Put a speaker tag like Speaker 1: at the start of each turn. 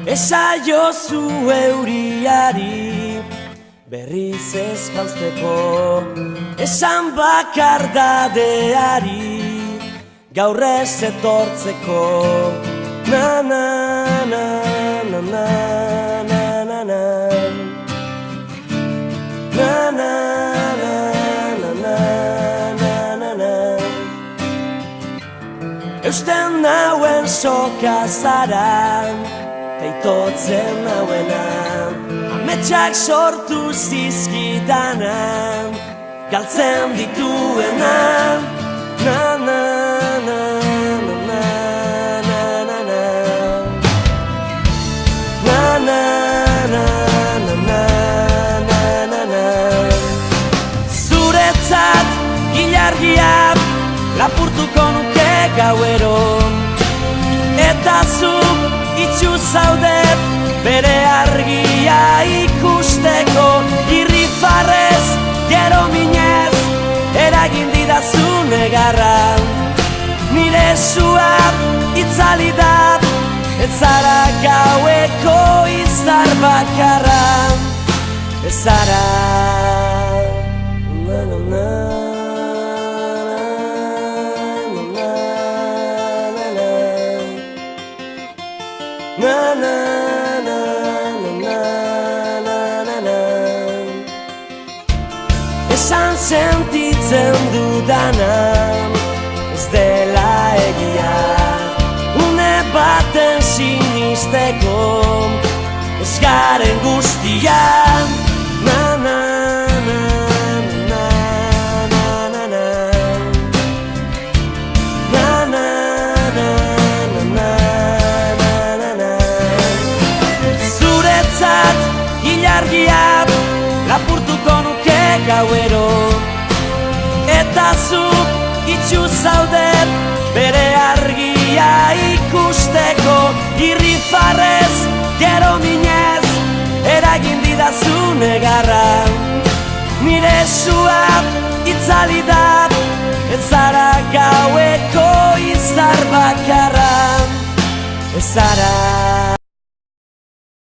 Speaker 1: Esaiozu euriari berriz ez jausteko, esan bakardadeari gaur ez etortzeko. Na na na na na na na na na na na na na na. Eusten nauen soka zara, teitotzen nauena, ametsak sortu zizkidana, galtzen dituena. Na na na na na na na na na na na na na na. Zuretzat ilargia lapurtuko nuke gauero, eta zuk itxu zaude bere argia ikusteko. Irrifarrez, gero minez, eragin didazu negarra. Nire sua itzali da, ez zara gaueko izar bakarra. Ez zara na na na na na na na na na na. Esan sentitzen dudana ez dela egia, une baten sinisteko ez garen guztian. Na na na na na na na na na na na na na. Zuretzat ilargia lapurtuko nuke gauero, eta zuk itxu zaude bere argia ikusteko. Irrifarrez, gero minez, eragin didazu negarra. Nire sua itzali da,